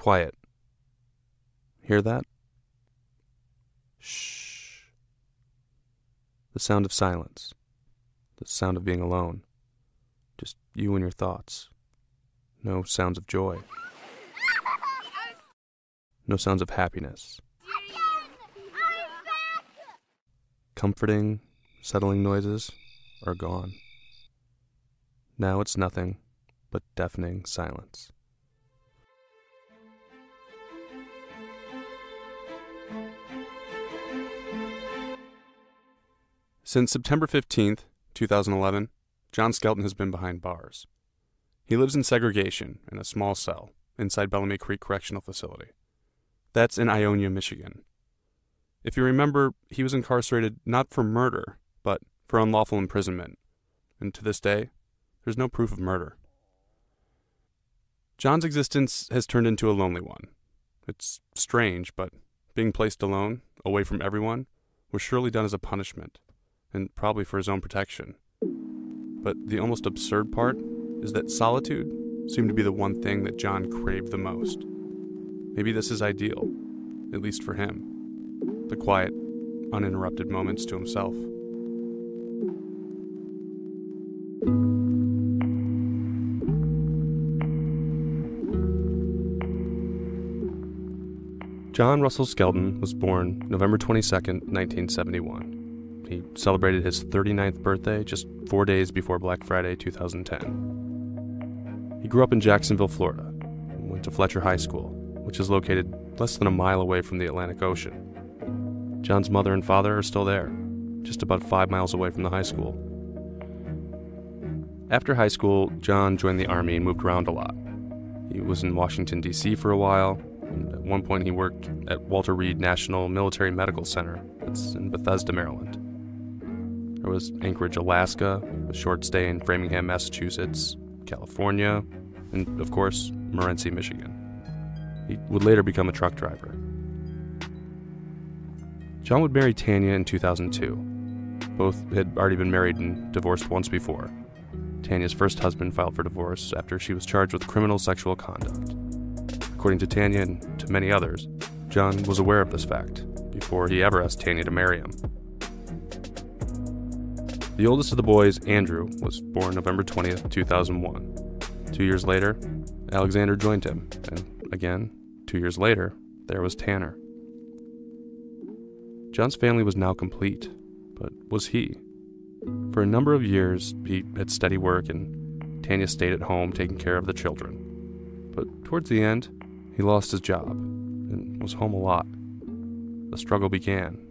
Quiet. Hear that? Shh. The sound of silence. The sound of being alone. Just you and your thoughts. No sounds of joy. No sounds of happiness. Comforting, settling noises are gone. Now it's nothing but deafening silence. Since September 15th, 2011, John Skelton has been behind bars. He lives in segregation in a small cell inside Bellamy Creek Correctional Facility. That's in Ionia, Michigan. If you remember, he was incarcerated not for murder, but for unlawful imprisonment. And to this day, there's no proof of murder. John's existence has turned into a lonely one. It's strange, but being placed alone, away from everyone, was surely done as a punishment, and probably for his own protection. But the almost absurd part is that solitude seemed to be the one thing that John craved the most. Maybe this is ideal, at least for him. The quiet, uninterrupted moments to himself. John Russell Skelton was born November 22nd, 1971. He celebrated his 39th birthday just 4 days before Black Friday 2010. He grew up in Jacksonville, Florida, and went to Fletcher High School, which is located less than a mile away from the Atlantic Ocean. John's mother and father are still there, just about 5 miles away from the high school. After high school, John joined the Army and moved around a lot. He was in Washington, D.C. for a while, and at one point he worked at Walter Reed National Military Medical Center. That's in Bethesda, Maryland. There was Anchorage, Alaska, a short stay in Framingham, Massachusetts, California, and, of course, Morenci, Michigan. He would later become a truck driver. John would marry Tanya in 2002. Both had already been married and divorced once before. Tanya's first husband filed for divorce after she was charged with criminal sexual conduct. According to Tanya and to many others, John was aware of this fact before he ever asked Tanya to marry him. The oldest of the boys, Andrew, was born November 20th, 2001. 2 years later, Alexander joined him, and again, 2 years later, there was Tanner. John's family was now complete, but was he? For a number of years, he had steady work, and Tanya stayed at home taking care of the children. But towards the end, he lost his job and was home a lot. The struggle began,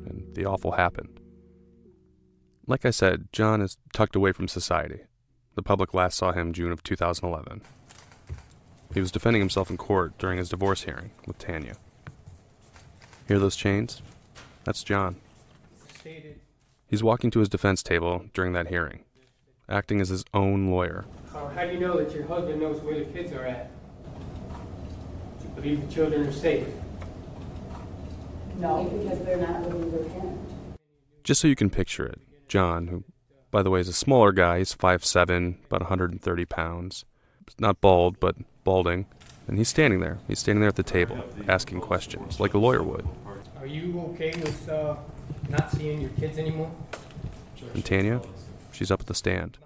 and the awful happened. Like I said, John is tucked away from society. The public last saw him June of 2011. He was defending himself in court during his divorce hearing with Tanya. Hear those chains? That's John. He's walking to his defense table during that hearing, acting as his own lawyer. How do you know that your husband knows where the kids are at? Do you believe the children are safe? No, because they're not living with their parent. Just so you can picture it, John, who, by the way, is a smaller guy, he's 5'7", about 130 pounds. Not bald, but balding. And he's standing there. He's standing there at the table, asking questions, like a lawyer would. Are you okay with not seeing your kids anymore? And Tanya, she's up at the stand.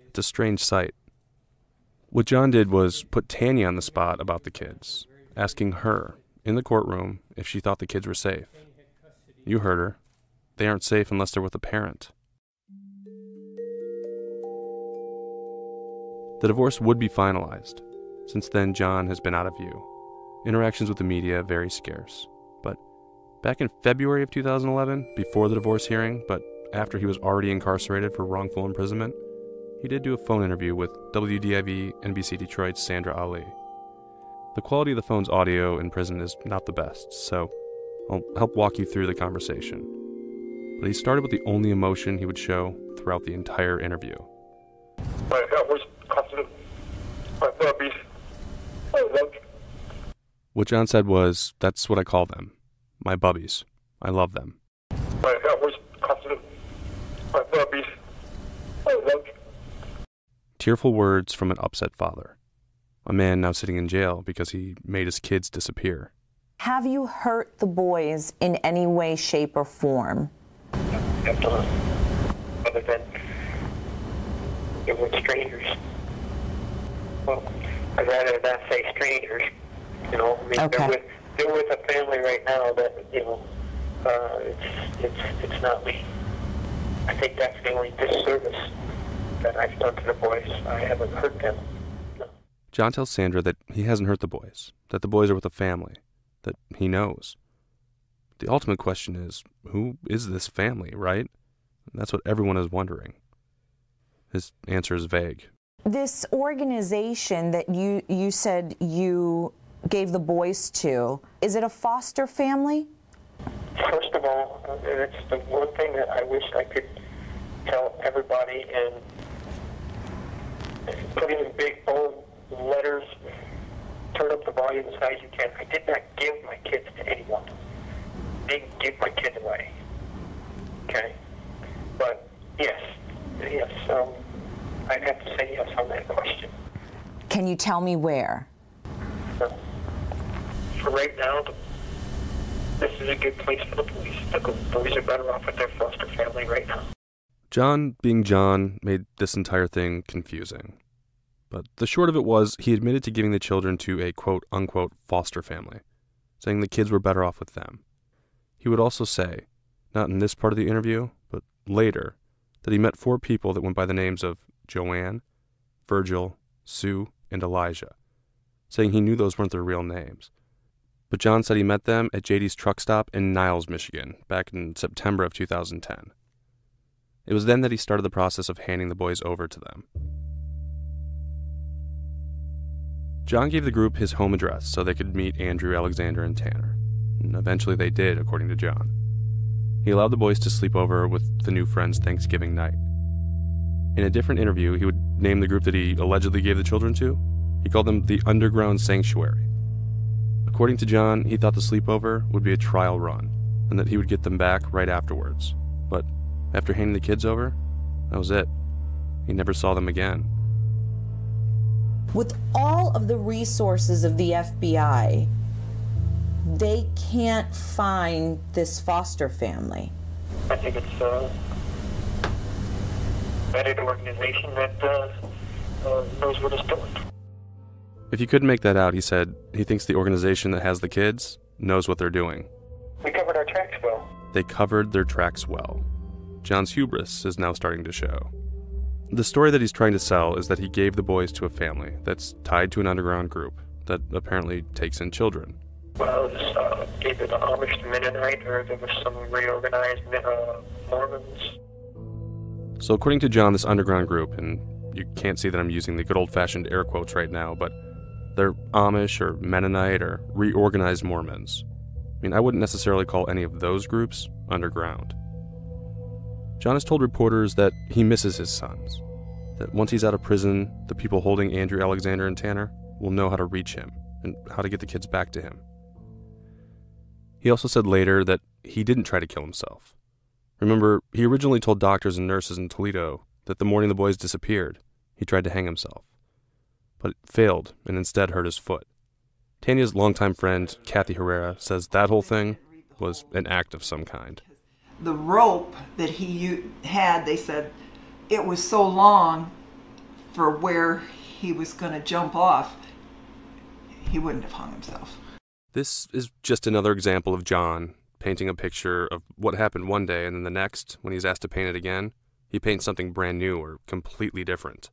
It's a strange sight. What John did was put Tanya on the spot about the kids, asking her, in the courtroom, if she thought the kids were safe. You heard her. They aren't safe unless they're with a parent. The divorce would be finalized. Since then, John has been out of view. Interactions with the media very scarce. But back in February of 2011, before the divorce hearing, but after he was already incarcerated for wrongful imprisonment, he did do a phone interview with WDIV-NBC Detroit's Sandra Ali. The quality of the phone's audio in prison is not the best, so I'll help walk you through the conversation. But he started with the only emotion he would show throughout the entire interview. My heart was constant. My puppies. I love. What John said was, that's what I call them. My bubbies. I love them. My heart was constant. My puppies. I love. Tearful words from an upset father. a man now sitting in jail because he made his kids disappear. Have you hurt the boys in any way, shape, or form? Absolutely. Other than it was strangers. Well, I'd rather not say strangers. You know, I mean, Okay. they're with a family right now that, you know, it's not me. I think that's the only disservice that I've done to the boys. I haven't hurt them. No. John tells Sandra that he hasn't hurt the boys, that the boys are with a family, that he knows. The ultimate question is, who is this family, right? That's what everyone is wondering. His answer is vague. This organization that you said you gave the boys to, is it a foster family? First of all, it's the one thing that I wish I could tell everybody and put it in big, bold letters, turn up the volume as high as you can. I did not give my kids to anyone. I didn't give my kids away. Okay? But, yes, I'd have to say yes on that question. Can you tell me where? For right now, this is a good place for the boys. The boys are better off with their foster family right now. John, being John, made this entire thing confusing. But the short of it was, he admitted to giving the children to a quote-unquote foster family, saying the kids were better off with them. He would also say, not in this part of the interview, but later, that he met 4 people that went by the names of Joanne, Virgil, Sue, and Elijah, saying he knew those weren't their real names. But John said he met them at JD's truck stop in Niles, Michigan, back in September of 2010. It was then that he started the process of handing the boys over to them. John gave the group his home address so they could meet Andrew, Alexander, and Tanner. And eventually they did, according to John. He allowed the boys to sleep over with the new friends Thanksgiving night. In a different interview, he would name the group that he allegedly gave the children to. He called them the Underground Sanctuary. According to John, he thought the sleepover would be a trial run, and that he would get them back right afterwards. But after handing the kids over, that was it. He never saw them again. With all of the resources of the FBI, they can't find this foster family. I think it's a vetted organization that knows what it's doing. If you couldn't make that out, he said he thinks the organization that has the kids knows what they're doing. We covered our tracks well. They covered their tracks well. John's hubris is now starting to show. The story that he's trying to sell is that he gave the boys to a family that's tied to an underground group that apparently takes in children. Well, it was either the Amish, the Mennonite, or there was some reorganized Mormons. So according to John, this underground group, and you can't see that I'm using the good old-fashioned air quotes right now, but they're Amish or Mennonite or reorganized Mormons. I mean, I wouldn't necessarily call any of those groups underground. John has told reporters that he misses his sons, that once he's out of prison, the people holding Andrew, Alexander, and Tanner will know how to reach him and how to get the kids back to him. He also said later that he didn't try to kill himself. Remember, he originally told doctors and nurses in Toledo that the morning the boys disappeared, he tried to hang himself. But it failed and instead hurt his foot. Tanya's longtime friend, Kathy Herrera, says that whole thing was an act of some kind. The rope that he had, they said, it was so long for where he was going to jump off, he wouldn't have hung himself. This is just another example of John painting a picture of what happened one day, and then the next, when he's asked to paint it again, he paints something brand new or completely different.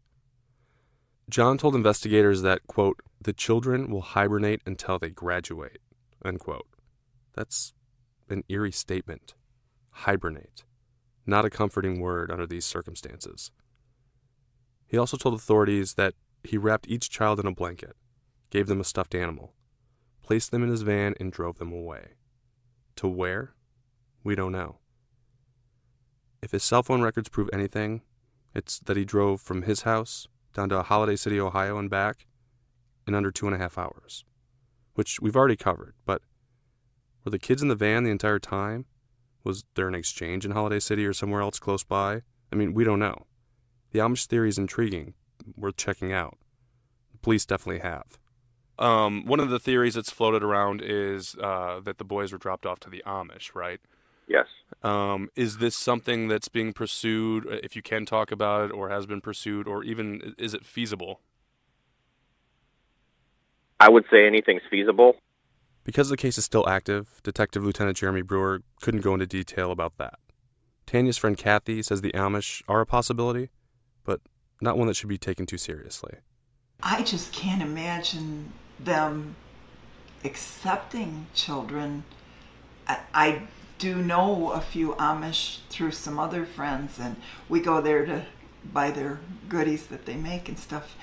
John told investigators that, quote, the children will hibernate until they graduate, unquote. That's an eerie statement. Hibernate. Not a comforting word under these circumstances. He also told authorities that he wrapped each child in a blanket, gave them a stuffed animal, placed them in his van, and drove them away. To where? We don't know. If his cell phone records prove anything, it's that he drove from his house down to Holiday City, Ohio, and back in under 2.5 hours, which we've already covered. But were the kids in the van the entire time? Was there an exchange in Holiday City or somewhere else close by? I mean, we don't know. The Amish theory is intriguing, worth checking out. police definitely have. One of the theories that's floated around is that the boys were dropped off to the Amish, right? Yes. Is this something that's being pursued, if you can talk about it, or has been pursued, or even is it feasible? I would say anything's feasible. Because the case is still active, Detective Lieutenant Jeremy Brewer couldn't go into detail about that. Tanya's friend Kathy says the Amish are a possibility, but not one that should be taken too seriously. I just can't imagine them accepting children. I do know a few Amish through some other friends, and we go there to buy their goodies that they make and stuff.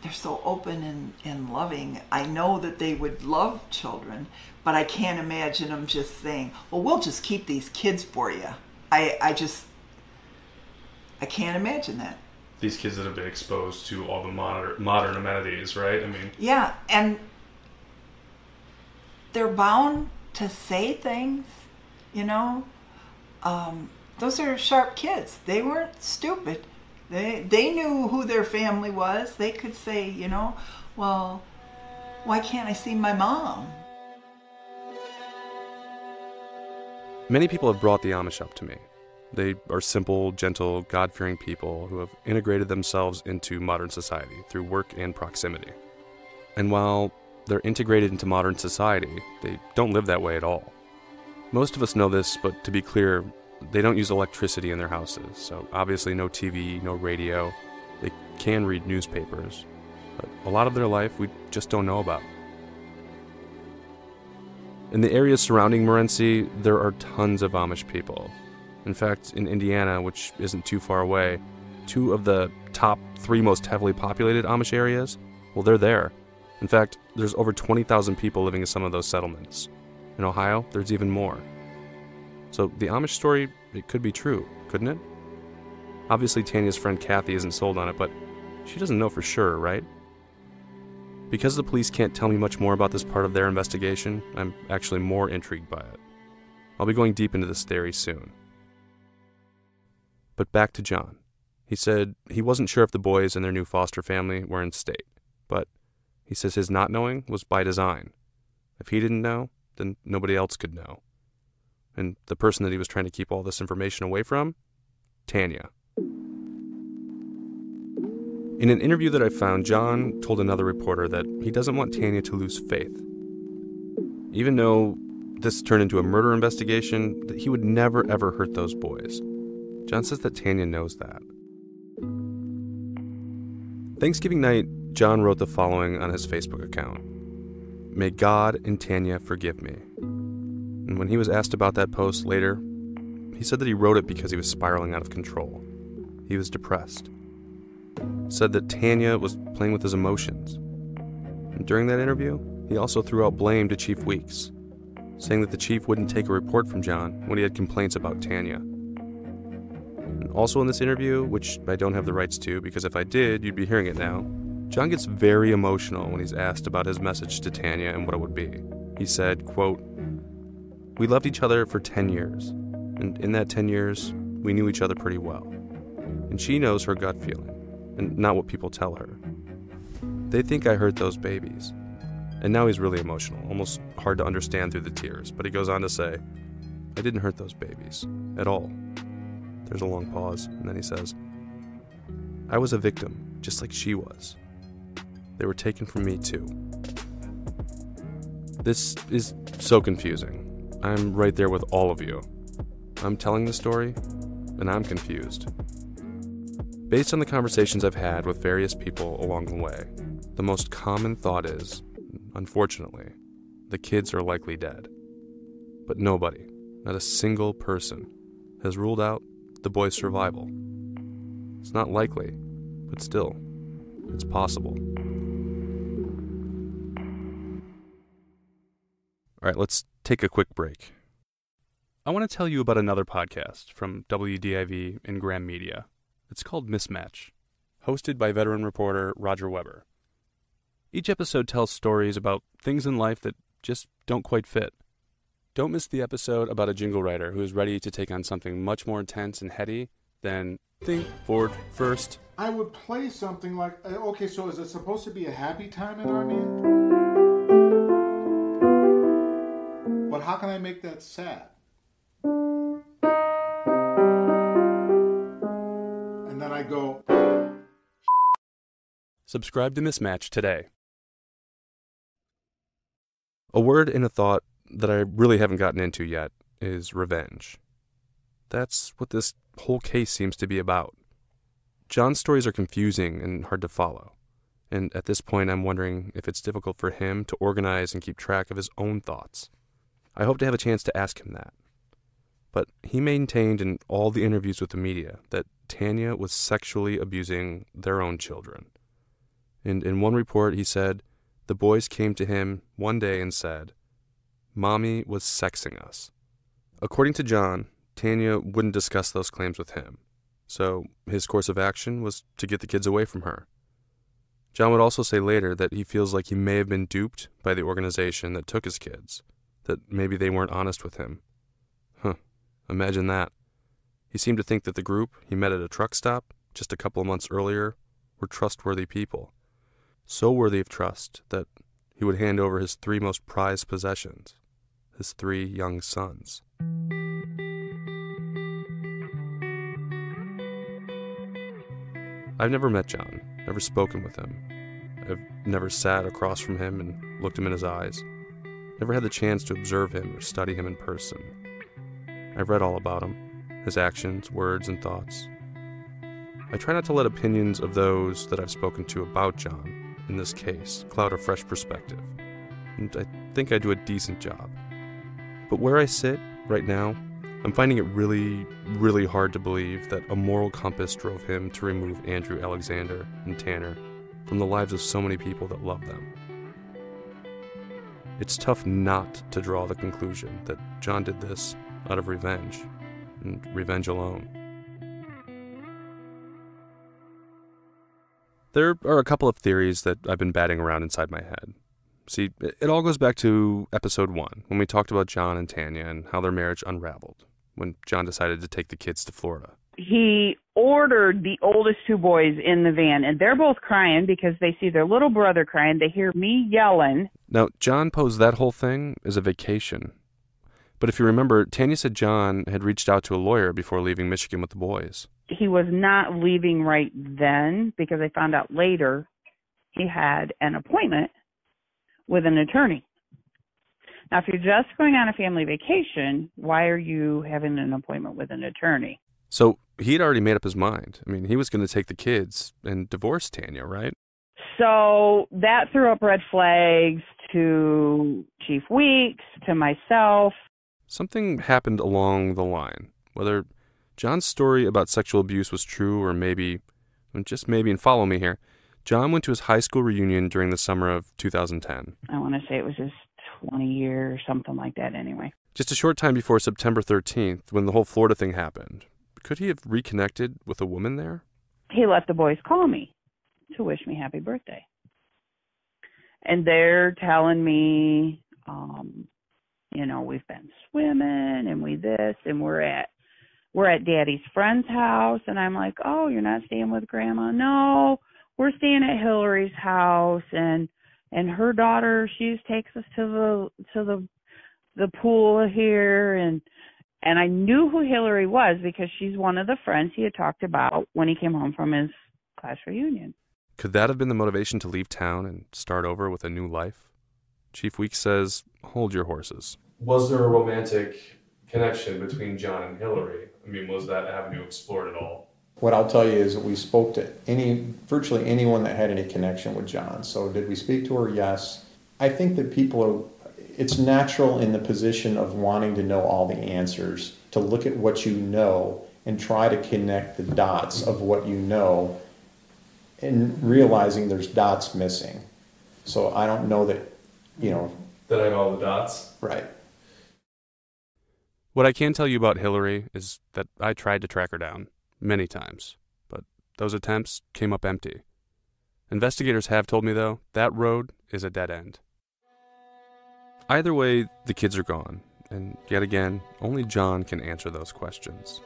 They're so open and loving. I know that they would love children, but I can't imagine them just saying, well, we'll just keep these kids for you. I can't imagine that. These kids that have been exposed to all the modern amenities, right? I mean, yeah, and they're bound to say things, you know. Those are sharp kids. They weren't stupid. They knew who their family was. They could say, you know, well, why can't I see my mom? many people have brought the Amish up to me. They are simple, gentle, God-fearing people who have integrated themselves into modern society through work and proximity. And while they're integrated into modern society, they don't live that way at all. Most of us know this, but to be clear, they don't use electricity in their houses, so obviously no TV, no radio. They can read newspapers, but a lot of their life we just don't know about. In the areas surrounding Morenci, there are tons of Amish people. In fact, in Indiana, which isn't too far away, 2 of the top 3 most heavily populated Amish areas, well, they're there. In fact, there's over 20,000 people living in some of those settlements. In Ohio, there's even more. So the Amish story, it could be true, couldn't it? Obviously, Tanya's friend Kathy isn't sold on it, but she doesn't know for sure, right? Because the police can't tell me much more about this part of their investigation, I'm actually more intrigued by it. I'll be going deep into this theory soon. But back to John. He said he wasn't sure if the boys and their new foster family were in state, but he says his not knowing was by design. If he didn't know, then nobody else could know. And the person that he was trying to keep all this information away from? Tanya. In an interview that I found, John told another reporter that he doesn't want Tanya to lose faith. Even though this turned into a murder investigation, that he would never ever hurt those boys. John says that Tanya knows that. Thanksgiving night, John wrote the following on his Facebook account. "May God and Tanya forgive me." And when he was asked about that post later, he said that he wrote it because he was spiraling out of control. He was depressed. Said that Tanya was playing with his emotions. And during that interview, he also threw out blame to Chief Weeks, saying that the chief wouldn't take a report from John when he had complaints about Tanya. And also in this interview, which I don't have the rights to because if I did, you'd be hearing it now, John gets very emotional when he's asked about his message to Tanya and what it would be. He said, quote, "We loved each other for 10 years, and in that 10 years, we knew each other pretty well. And she knows her gut feeling, and not what people tell her. They think I hurt those babies." And now he's really emotional, almost hard to understand through the tears, but he goes on to say, "I didn't hurt those babies, at all." There's a long pause, and then he says, "I was a victim, just like she was. They were taken from me too." This is so confusing. I'm right there with all of you. I'm telling the story, and I'm confused. Based on the conversations I've had with various people along the way, the most common thought is, unfortunately, the kids are likely dead. But nobody, not a single person, has ruled out the boy's survival. It's not likely, but still, it's possible. All right, let's take a quick break. I want to tell you about another podcast from WDIV and Graham Media. It's called Mismatch, hosted by veteran reporter Roger Weber. Each episode tells stories about things in life that just don't quite fit. Don't miss the episode about a jingle writer who is ready to take on something much more intense and heady than think forward first. I would play something like, okay, so is it supposed to be a happy time in Armenia? But how can I make that sad? And then I go... Subscribe to Mismatch today. A word and a thought that I really haven't gotten into yet is revenge. That's what this whole case seems to be about. John's stories are confusing and hard to follow, and at this point I'm wondering if it's difficult for him to organize and keep track of his own thoughts. I hope to have a chance to ask him that. But he maintained in all the interviews with the media that Tanya was sexually abusing their own children. And in one report he said the boys came to him one day and said, "Mommy was sexing us." According to John, Tanya wouldn't discuss those claims with him. So his course of action was to get the kids away from her. John would also say later that he feels like he may have been duped by the organization that took his kids, that maybe they weren't honest with him. Imagine that. He seemed to think that the group he met at a truck stop just a couple of months earlier were trustworthy people, so worthy of trust that he would hand over his 3 most prized possessions, his 3 young sons. I've never met John, never spoken with him. I've never sat across from him and looked him in his eyes. Never had the chance to observe him or study him in person. I've read all about him, his actions, words, and thoughts. I try not to let opinions of those that I've spoken to about John, in this case, cloud a fresh perspective. And I think I do a decent job. But where I sit right now, I'm finding it really, really hard to believe that a moral compass drove him to remove Andrew Alexander and Tanner from the lives of so many people that love them. It's tough not to draw the conclusion that John did this out of revenge, and revenge alone. There are a couple of theories that I've been batting around inside my head. See, it all goes back to episode 1, when we talked about John and Tanya and how their marriage unraveled, when John decided to take the kids to Florida. He ordered the oldest 2 boys in the van, and they're both crying because they see their little brother crying. They hear me yelling. Now, John posed that whole thing as a vacation. But if you remember, Tanya said John had reached out to a lawyer before leaving Michigan with the boys. He was not leaving right then because I found out later he had an appointment with an attorney. Now, if you're just going on a family vacation, why are you having an appointment with an attorney? So he'd already made up his mind. I mean, he was going to take the kids and divorce Tanya, right? So that threw up red flags to Chief Weeks, to myself. Something happened along the line. Whether John's story about sexual abuse was true or maybe, just maybe, and follow me here, John went to his high school reunion during the summer of 2010. I want to say it was his 20 year or something like that anyway. Just a short time before September 13th, when the whole Florida thing happened. Could he have reconnected with a woman there? He let the boys call me to wish me happy birthday. And they're telling me, we've been swimming and we this and we're at Daddy's friend's house. And I'm like, oh, you're not staying with Grandma? No, we're staying at Hillary's house and her daughter, she takes us to the pool here and I knew who Hillary was because she's one of the friends he had talked about when he came home from his class reunion. Could that have been the motivation to leave town and start over with a new life? Chief Weeks says, hold your horses. Was there a romantic connection between John and Hillary? I mean, was that avenue explored at all? What I'll tell you is that we spoke to virtually anyone that had any connection with John. So did we speak to her? Yes. I think that it's natural in the position of wanting to know all the answers to look at what you know and try to connect the dots of what you know and realizing there's dots missing. So I don't know that, That I have all the dots? Right. What I can tell you about Hillary is that I tried to track her down many times, but those attempts came up empty. Investigators have told me, though, that road is a dead end. Either way, the kids are gone, and yet again, only John can answer those questions.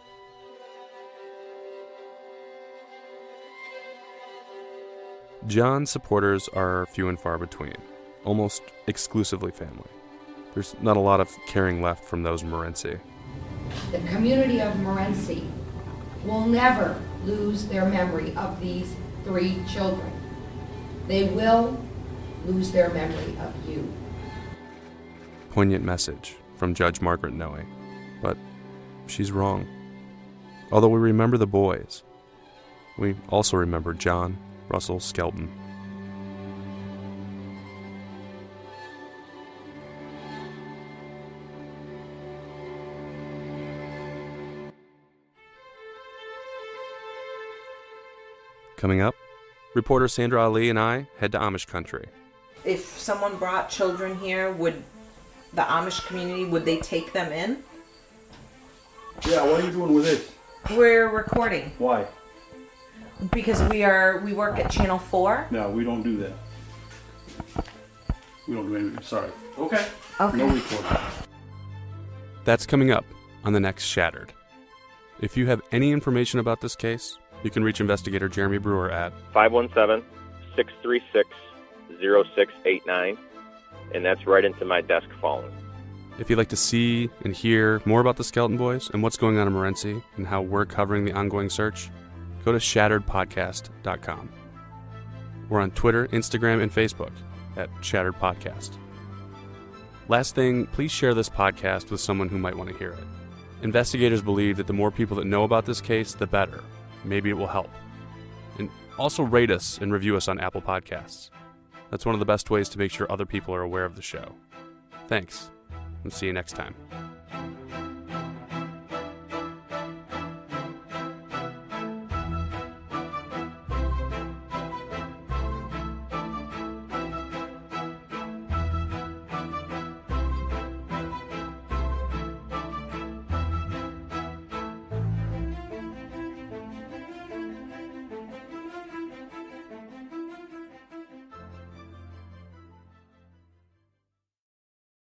John's supporters are few and far between, almost exclusively family. There's not a lot of caring left from those in Morenci. The community of Morenci will never lose their memory of these 3 children. They will lose their memory of you. Poignant message from Judge Margaret Noe, but she's wrong. Although we remember the boys, we also remember John Russell Skelton. Coming up, reporter Sandra Ali and I head to Amish country. If someone brought children here, would the Amish community, would they take them in? Yeah, what are you doing with this? We're recording. Why? Because we work at Channel 4. No, we don't do that. We don't do anything. Sorry. Okay. Okay. No recording. That's coming up on the next Shattered. If you have any information about this case, you can reach investigator Jeremy Brewer at 517-636-0689, and that's right into my desk phone. If you'd like to see and hear more about the Skelton Boys and what's going on in Morenci and how we're covering the ongoing search, go to shatteredpodcast.com. We're on Twitter, Instagram, and Facebook at Shattered Podcast. Last thing, please share this podcast with someone who might want to hear it. Investigators believe that the more people that know about this case, the better. Maybe it will help. And also rate us and review us on Apple Podcasts. That's one of the best ways to make sure other people are aware of the show. Thanks, and see you next time.